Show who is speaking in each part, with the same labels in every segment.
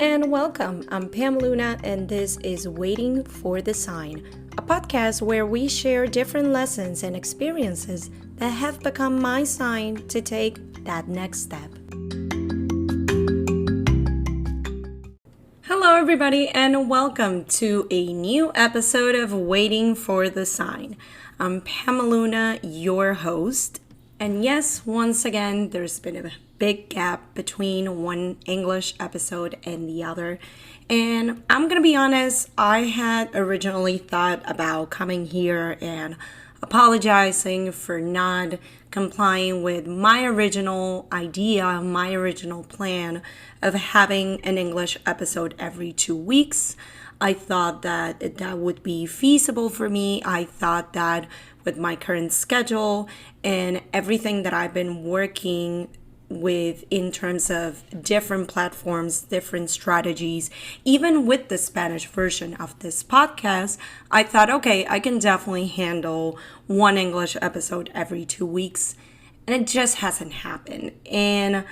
Speaker 1: and welcome. I'm Pam Luna, and this is Waiting for the Sign, a podcast where we share different lessons and experiences that have become my sign to take that next step. Hello, everybody, and welcome to a new episode of Waiting for the Sign. I'm Pam Luna, your host. And yes, once again, there's been a big gap between one English episode and the other. And I'm going to be honest, I had originally thought about coming here and apologizing for not complying with my original idea, my original plan of having an English episode every 2 weeks. I thought that that would be feasible for me. I thought that with my current schedule and everything that I've been working with in terms of different platforms, different strategies, even with the Spanish version of this podcast, I thought, okay, I can definitely handle one English episode every 2 weeks. And it just hasn't happened. And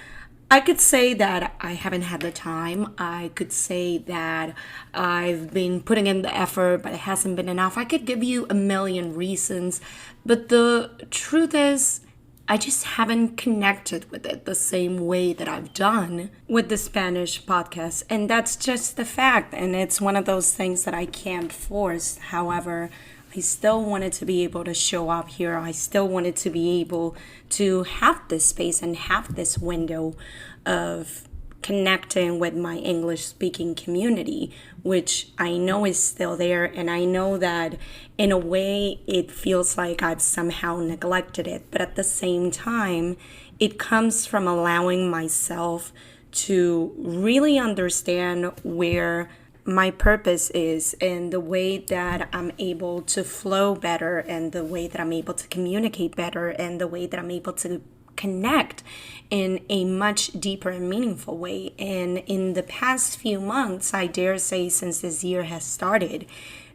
Speaker 1: I could say that I haven't had the time. I could say that I've been putting in the effort, but it hasn't been enough. I could give you a million reasons. But the truth is, I just haven't connected with it the same way that I've done with the Spanish podcast. And that's just the fact. And it's one of those things that I can't force. However, I still wanted to be able to show up here. I still wanted to be able to have this space and have this window of connecting with my English speaking community, which I know is still there. And I know that in a way it feels like I've somehow neglected it. But at the same time, it comes from allowing myself to really understand where my purpose is and the way that I'm able to flow better and the way that I'm able to communicate better and the way that I'm able to connect in a much deeper and meaningful way. And in the past few months, I dare say since this year has started,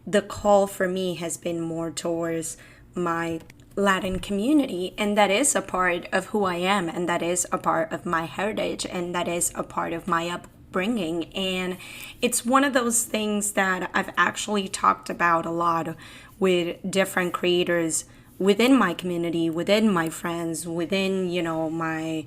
Speaker 1: the call for me has been more towards my Latin community, and that is a part of who I am, and that is a part of my heritage, and that is a part of my upbringing. And it's one of those things that I've actually talked about a lot with different creators within my community, within my friends, within, my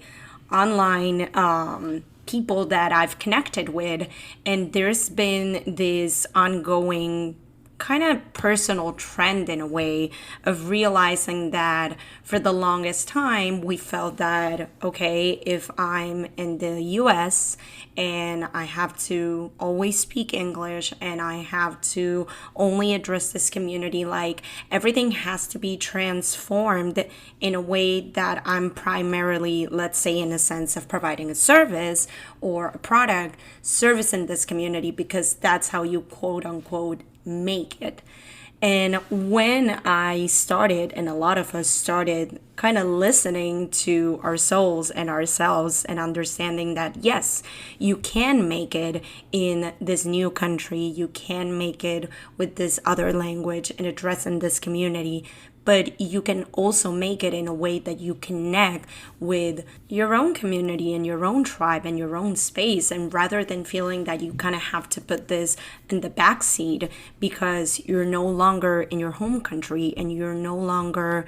Speaker 1: online people that I've connected with. And there's been this ongoing kind of personal trend in a way of realizing that for the longest time we felt that, okay, if I'm in the US and I have to always speak English and I have to only address this community, like everything has to be transformed in a way that I'm primarily, let's say, in a sense of providing a service or a product, service in this community, because that's how you quote unquote make it. And when I started, and a lot of us started kind of listening to our souls and ourselves and understanding that, yes, you can make it in this new country, you can make it with this other language and addressing this community, but you can also make it in a way that you connect with your own community and your own tribe and your own space. And rather than feeling that you kind of have to put this in the backseat because you're no longer in your home country and you're no longer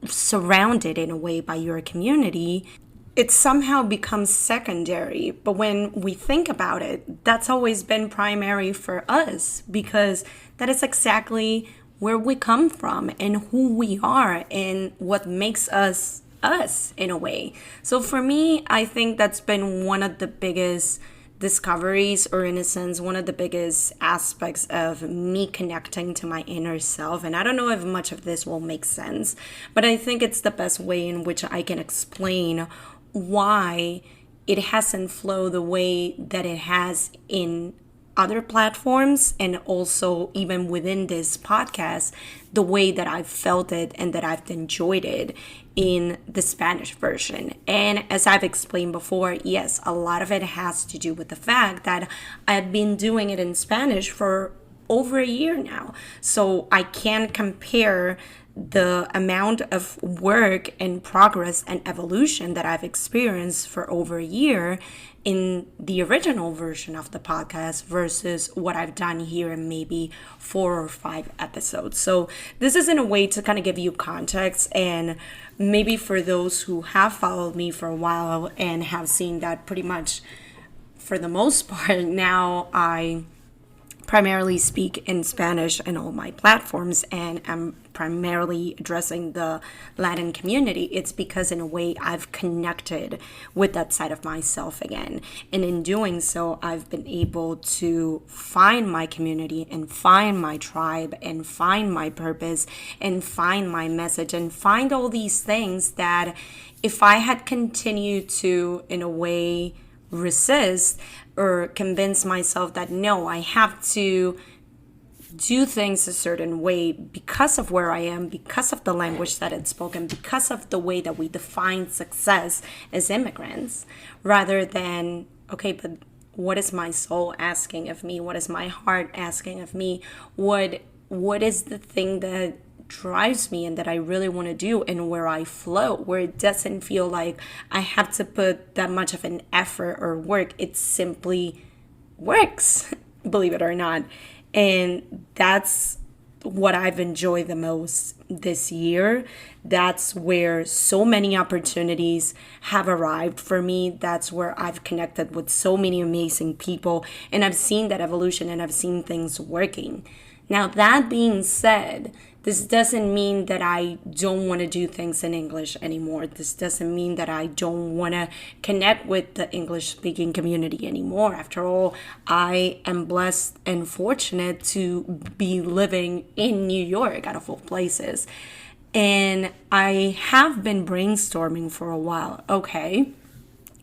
Speaker 1: surrounded in a way by your community, it somehow becomes secondary. But when we think about it, that's always been primary for us, because that is exactly where we come from and who we are and what makes us us in a way. So for me, I think that's been one of the biggest discoveries, or in a sense, one of the biggest aspects of me connecting to my inner self. And I don't know if much of this will make sense, but I think it's the best way in which I can explain why it hasn't flowed the way that it has in other platforms, and also even within this podcast, the way that I've felt it and that I've enjoyed it in the Spanish version. And as I've explained before, yes, a lot of it has to do with the fact that I've been doing it in Spanish for over a year now. So I can't compare the amount of work and progress and evolution that I've experienced for over a year in the original version of the podcast versus what I've done here in maybe 4 or 5 episodes. So this is in a way to kind of give you context, and maybe for those who have followed me for a while and have seen that pretty much for the most part now I primarily speak in Spanish in all my platforms, and I'm primarily addressing the Latin community. It's because in a way I've connected with that side of myself again. And in doing so, I've been able to find my community and find my tribe and find my purpose and find my message and find all these things that if I had continued to, in a way, resist or convince myself that no, I have to do things a certain way because of where I am, because of the language that it's spoken, because of the way that we define success as immigrants, rather than, okay, but what is my soul asking of me? What is my heart asking of me? What is the thing that drives me and that I really want to do, and where I flow, where it doesn't feel like I have to put that much of an effort or work. It simply works, believe it or not. And that's what I've enjoyed the most this year. That's where so many opportunities have arrived for me. That's where I've connected with so many amazing people, and I've seen that evolution and I've seen things working. Now, that being said, this doesn't mean that I don't want to do things in English anymore. This doesn't mean that I don't want to connect with the English-speaking community anymore. After all, I am blessed and fortunate to be living in New York, out of all places. And I have been brainstorming for a while. Okay,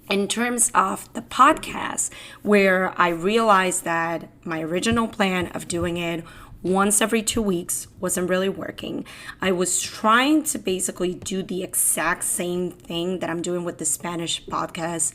Speaker 1: in terms of the podcast, where I realized that my original plan of doing it once every 2 weeks wasn't really working. I was trying to basically do the exact same thing that I'm doing with the Spanish podcast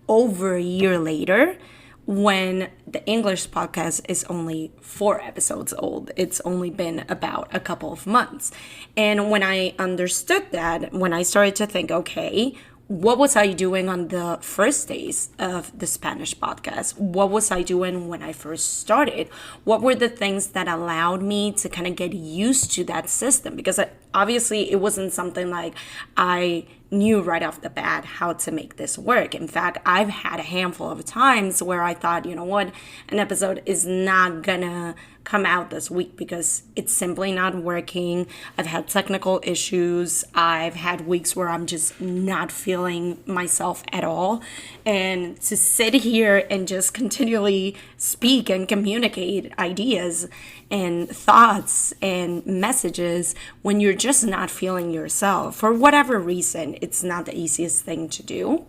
Speaker 1: over a year later, when the English podcast is only 4 episodes old. It's only been about a couple of months. And when I understood that, when I started to think, okay, what was I doing on the first days of the Spanish podcast? What was I doing when I first started? What were the things that allowed me to kind of get used to that system? Because obviously it wasn't something like I knew right off the bat how to make this work. In fact, I've had a handful of times where I thought, you know what, an episode is not gonna come out this week because it's simply not working. I've had technical issues. I've had weeks where I'm just not feeling myself at all. And to sit here and just continually speak and communicate ideas and thoughts and messages when you're just not feeling yourself, for whatever reason, it's not the easiest thing to do.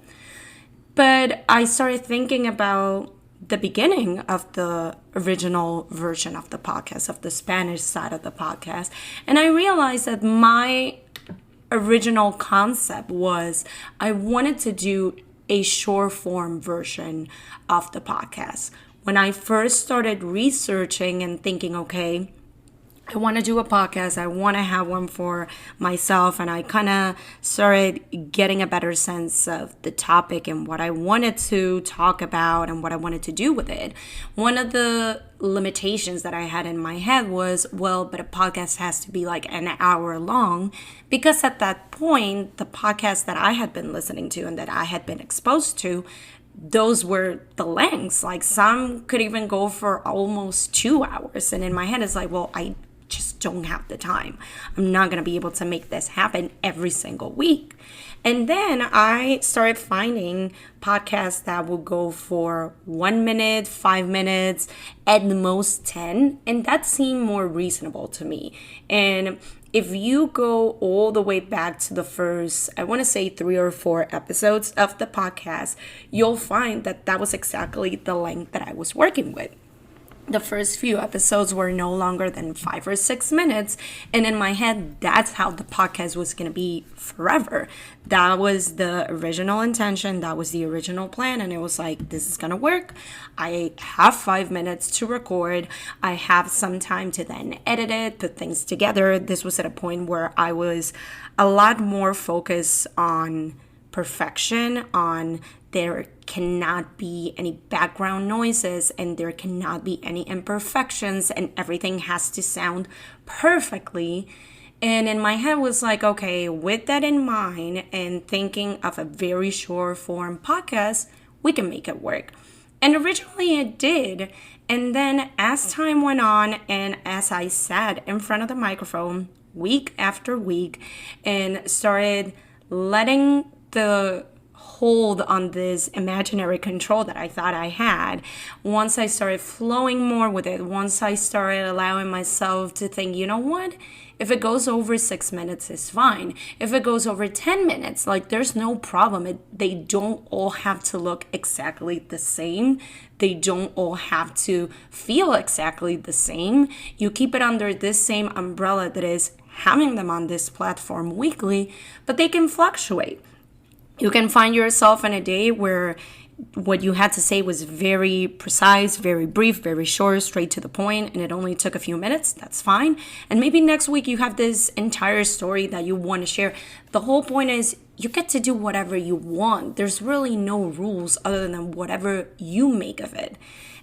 Speaker 1: But I started thinking about the beginning of the original version of the podcast, of the Spanish side of the podcast. And I realized that my original concept was I wanted to do a short form version of the podcast. When I first started researching and thinking, okay, I want to do a podcast. I want to have one for myself. And I kind of started getting a better sense of the topic and what I wanted to talk about and what I wanted to do with it. One of the limitations that I had in my head was, well, but a podcast has to be like an hour long, because at that point, the podcast that I had been listening to and that I had been exposed to, those were the lengths. Like some could even go for almost 2 hours. And in my head, it's like, well, I just don't have the time. I'm not going to be able to make this happen every single week. And then I started finding podcasts that will go for 1 minute, 5 minutes, at the most 10. And that seemed more reasonable to me. And if you go all the way back to the first, I want to say 3 or 4 episodes of the podcast, you'll find that that was exactly the length that I was working with. The first few episodes were no longer than 5 or 6 minutes. And in my head, that's how the podcast was going to be forever. That was the original intention. That was the original plan. And it was like, this is going to work. I have 5 minutes to record. I have some time to then edit it, put things together. This was at a point where I was a lot more focused on perfection, on there cannot be any background noises and there cannot be any imperfections and everything has to sound perfectly. And in my head was like, okay, with that in mind and thinking of a very short form podcast, we can make it work. And originally it did. And then as time went on and as I sat in front of the microphone week after week and started letting the hold on this imaginary control that I thought I had, once I started flowing more with it, once I started allowing myself to think, you know what? If it goes over 6 minutes, it's fine. If it goes over 10 minutes, like there's no problem. They don't all have to look exactly the same. They don't all have to feel exactly the same. You keep it under this same umbrella that is having them on this platform weekly, but they can fluctuate. You can find yourself in a day where what you had to say was very precise, very brief, very short, straight to the point, and it only took a few minutes. That's fine. And maybe next week you have this entire story that you want to share. The whole point is you get to do whatever you want. There's really no rules other than whatever you make of it.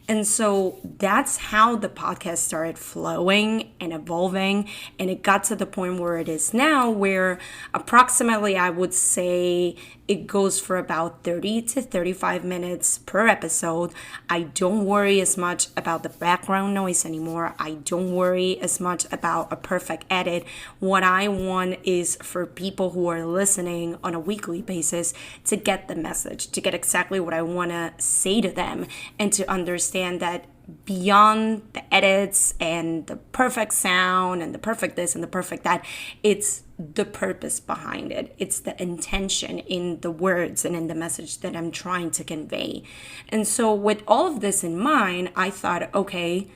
Speaker 1: And so that's how the podcast started flowing and evolving. And it got to the point where it is now, where approximately I would say it goes for about 30 to 35 minutes per episode. I don't worry as much about the background noise anymore. I don't worry as much about a perfect edit. What I want is for people who are listening on a weekly basis to get the message, to get exactly what I want to say to them, and to understand that beyond the edits and the perfect sound and the perfect this and the perfect that, it's the purpose behind it. It's the intention in the words and in the message that I'm trying to convey. And so with all of this in mind, I thought, okay,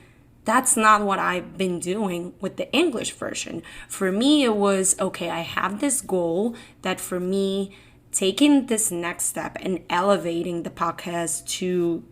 Speaker 1: that's not what I've been doing with the English version. For me, it was, okay, I have this goal that for me, taking this next step and elevating the podcast to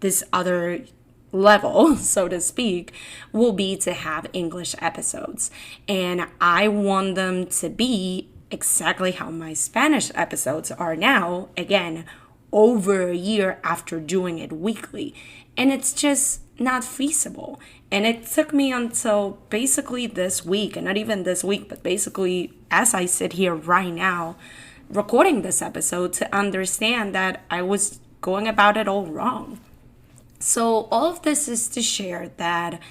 Speaker 1: this other level, so to speak, will be to have English episodes. And I want them to be exactly how my Spanish episodes are now, again, over a year after doing it weekly. And it's just not feasible. And it took me until basically this week, and not even this week, but basically as I sit here right now recording this episode, to understand that I was going about it all wrong. So all of this is to share that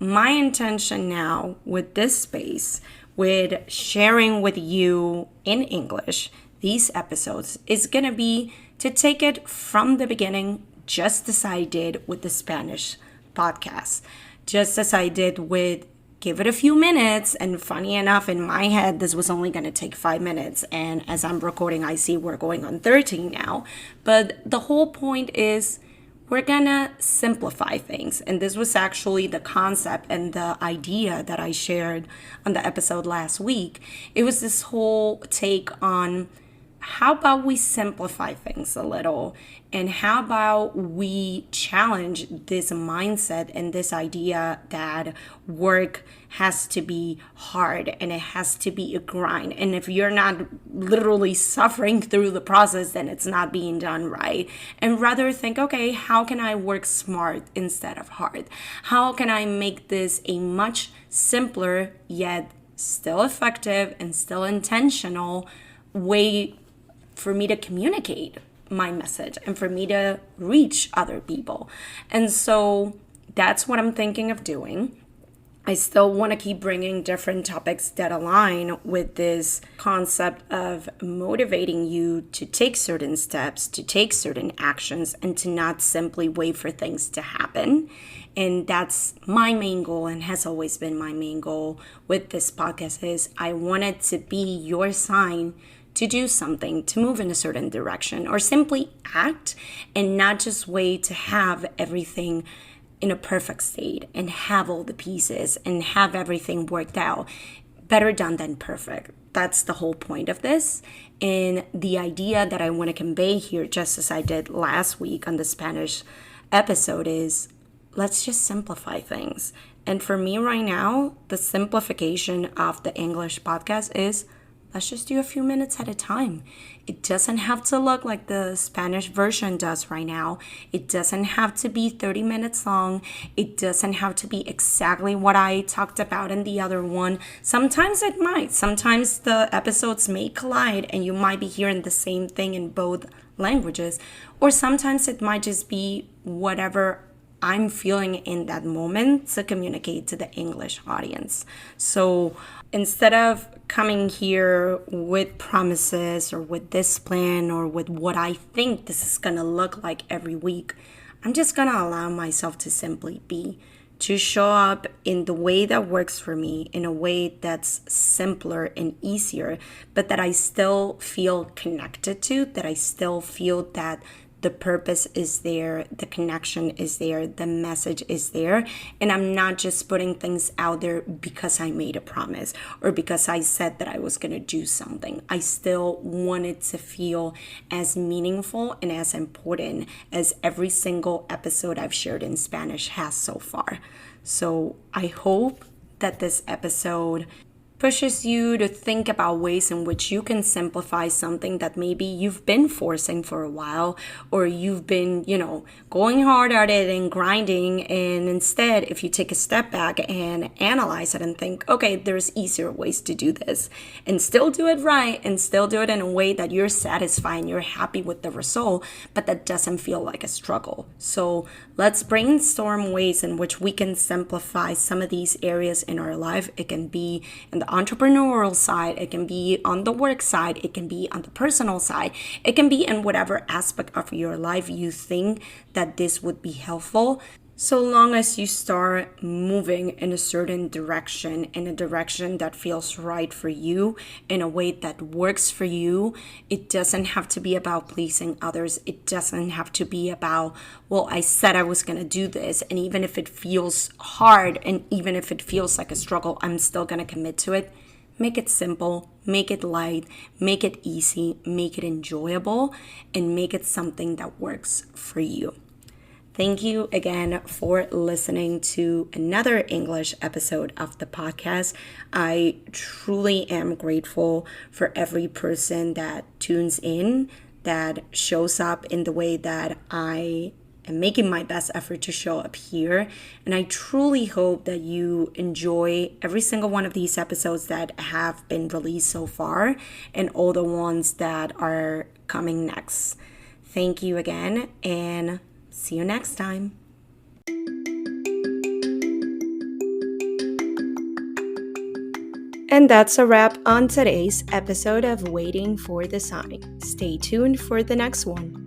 Speaker 1: my intention now with this space, with sharing with you in English these episodes, is going to be to take it from the beginning, just as I did with the Spanish podcast, just as I did with Give It a Few Minutes. And funny enough, in my head, this was only going to take 5 minutes. And as I'm recording, I see we're going on 13 now. But the whole point is, we're gonna simplify things. And this was actually the concept and the idea that I shared on the episode last week. It was this whole take on, how about we simplify things a little? And how about we challenge this mindset and this idea that work has to be hard and it has to be a grind. And if you're not literally suffering through the process, then it's not being done right. And rather think, okay, how can I work smart instead of hard? How can I make this a much simpler yet still effective and still intentional way for me to communicate my message and for me to reach other people? And so that's what I'm thinking of doing. I still want to keep bringing different topics that align with this concept of motivating you to take certain steps, to take certain actions, and to not simply wait for things to happen. And that's my main goal, and has always been my main goal with this podcast, is I want it to be your sign to do something, to move in a certain direction, or simply act and not just wait to have everything in a perfect state and have all the pieces and have everything worked out. Better done than perfect. That's the whole point of this. And the idea that I want to convey here, just as I did last week on the Spanish episode, is let's just simplify things. And for me right now, the simplification of the English podcast is let's just do a few minutes at a time. It doesn't have to look like the Spanish version does right now. It doesn't have to be 30 minutes long. It doesn't have to be exactly what I talked about in the other one. Sometimes it might. Sometimes the episodes may collide and you might be hearing the same thing in both languages. Or sometimes it might just be whatever I'm feeling in that moment to communicate to the English audience. So instead of coming here with promises or with this plan or with what I think this is going to look like every week, I'm just going to allow myself to simply be, to show up in the way that works for me, in a way that's simpler and easier, but that I still feel connected to, that I still feel that the purpose is there, the connection is there, the message is there, and I'm not just putting things out there because I made a promise or because I said that I was going to do something. I still want it to feel as meaningful and as important as every single episode I've shared in Spanish has so far. So I hope that this episode pushes you to think about ways in which you can simplify something that maybe you've been forcing for a while, or you've been, going hard at it and grinding. And instead, if you take a step back and analyze it and think, okay, there's easier ways to do this and still do it right and still do it in a way that you're satisfied and you're happy with the result, but that doesn't feel like a struggle. So let's brainstorm ways in which we can simplify some of these areas in our life. It can be in the entrepreneurial side, it can be on the work side, it can be on the personal side, it can be in whatever aspect of your life you think that this would be helpful. So long as you start moving in a certain direction, in a direction that feels right for you, in a way that works for you, it doesn't have to be about pleasing others. It doesn't have to be about, well, I said I was going to do this, and even if it feels hard and even if it feels like a struggle, I'm still going to commit to it. Make it simple, make it light, make it easy, make it enjoyable, and make it something that works for you. Thank you again for listening to another English episode of the podcast. I truly am grateful for every person that tunes in, that shows up in the way that I am making my best effort to show up here. And I truly hope that you enjoy every single one of these episodes that have been released so far and all the ones that are coming next. Thank you again, and see you next time. And that's a wrap on today's episode of Waiting for the Sign. Stay tuned for the next one.